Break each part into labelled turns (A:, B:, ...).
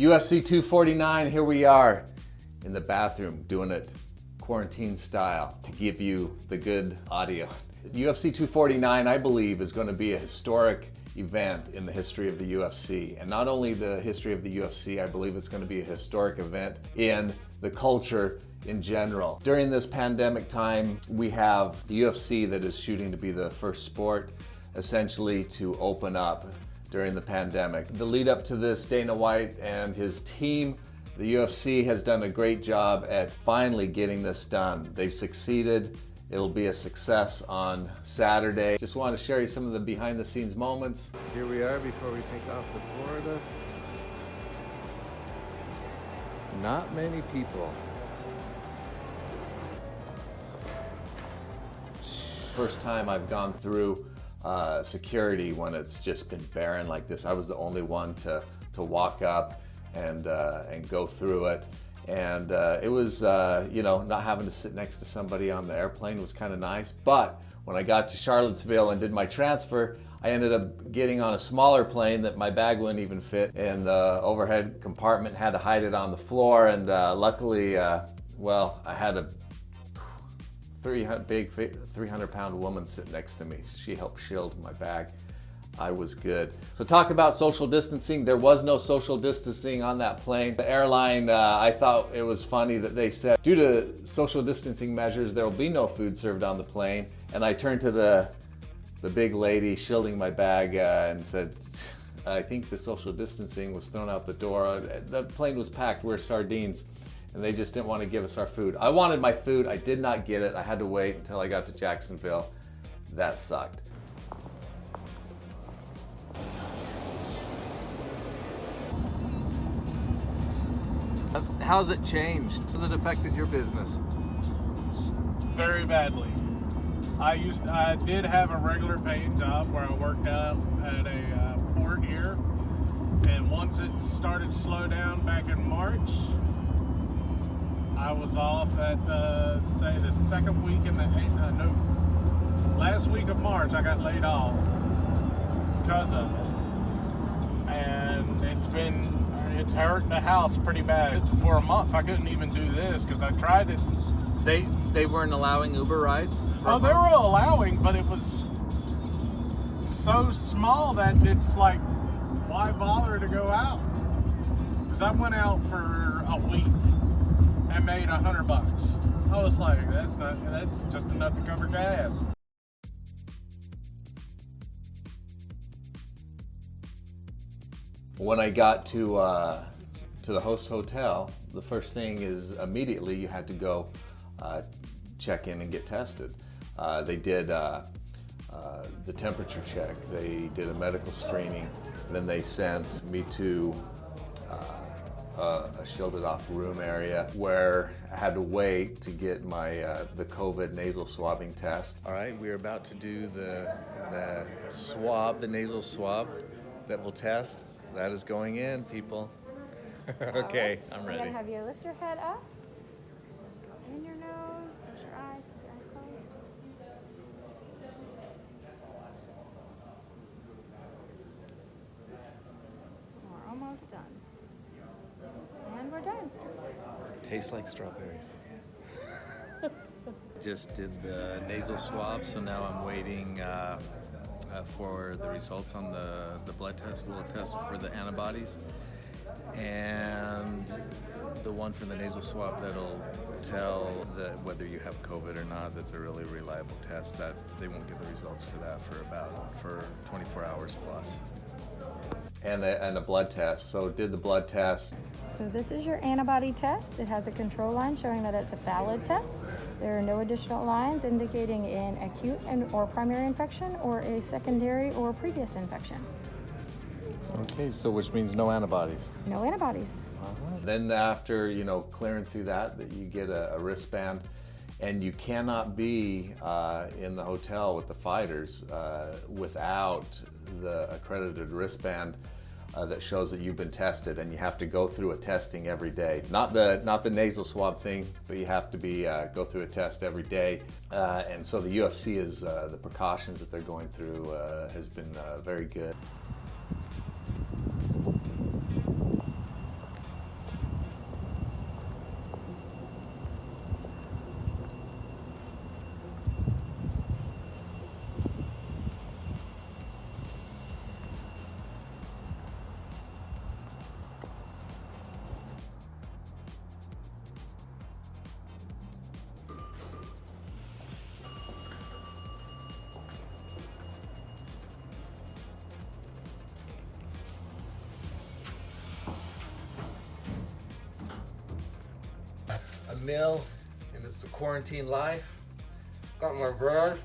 A: UFC 249, here we are in the bathroom doing it quarantine style to give you the good audio. UFC 249, I believe, is going to be a historic event in the history of the UFC. And not only the history of the UFC, I believe it's going to be a historic event in the culture in general. During this pandemic time, we have the UFC that is shooting to be the first sport essentially to open up during the pandemic. The lead up to this, Dana White and his team, the UFC has done a great job at finally getting this done. They've succeeded. It'll be a success on Saturday. Just want to share you some of the behind the scenes moments. Here we are before we take off to Florida. Not many people. First time I've gone through security when it's just been barren like this. I was the only one to walk up and go through it. And it was, not having to sit next to somebody on the airplane was kind of nice. But when I got to Charlottesville and did my transfer, I ended up getting on a smaller plane that my bag wouldn't even fit in the overhead compartment, had to hide it on the floor. And luckily, I had a 300-pound woman sit next to me. She helped shield my bag. I was good. So talk about social distancing. There was no social distancing on that plane. The airline, I thought it was funny that they said, due to social distancing measures, there will be no food served on the plane. And I turned to the big lady shielding my bag and said, I think the social distancing was thrown out the door. The plane was packed, we're sardines. And they just didn't want to give us our food. I wanted my food, I did not get it. I had to wait until I got to Jacksonville. That sucked. How's it changed? How's it affected your business?
B: Very badly. I did have a regular paying job where I worked out at a port here. And once it started to slow down back in March, I was off at, say, the second week in last week of March, I got laid off because of it. And it's hurt the house pretty bad. For a month, I couldn't even do this because I tried it.
A: They weren't allowing Uber rides?
B: Oh, they were allowing, but it was so small that it's like, why bother to go out? Because I went out for a week. I made $100. I was like, that's just enough to cover gas.
A: When I got to the host hotel, the first thing is immediately you had to go check in and get tested. They did the temperature check, they did a medical screening, and then they sent me to a shielded off room area where I had to wait to get my the COVID nasal swabbing test. All right, we're about to do the swab, the nasal swab that will test. That is going in, people. Okay, I'm ready.
C: I'm gonna have you lift your head up, in your nose, close your eyes, keep your eyes closed. We're almost done. And we're done.
A: Tastes like strawberries. Just did the nasal swab, so now I'm waiting for the results on the blood test. We'll test for the antibodies. And the one from the nasal swab that'll tell whether you have COVID or not. That's a really reliable test. That they won't get the results for that for 24 hours plus. And a blood test. So did the blood test.
C: So this is your antibody test. It has a control line showing that it's a valid test. There are no additional lines indicating an acute or primary infection or a secondary or previous infection.
A: Okay, so which means no antibodies.
C: No antibodies.
A: Then after, clearing through that you get a wristband, and you cannot be in the hotel with the fighters without the accredited wristband that shows that you've been tested, and you have to go through a testing every day. Not the nasal swab thing, but you have to go through a test every day. And so the UFC is the precautions that they're going through has been very good. meal, and it's the quarantine life. Got my bread,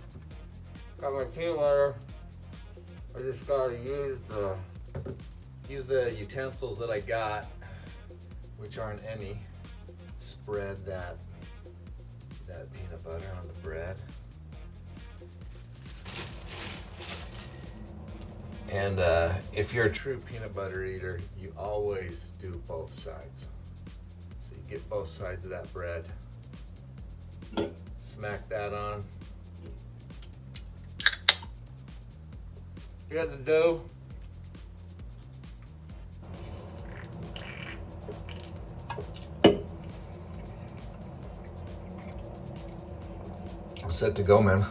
A: got my peanut butter. I just gotta use the utensils that I got, which aren't any. Spread that peanut butter on the bread. And if you're a true peanut butter eater, you always do both sides. So you get both sides of that bread, smack that on. You got the dough. Set to go, man.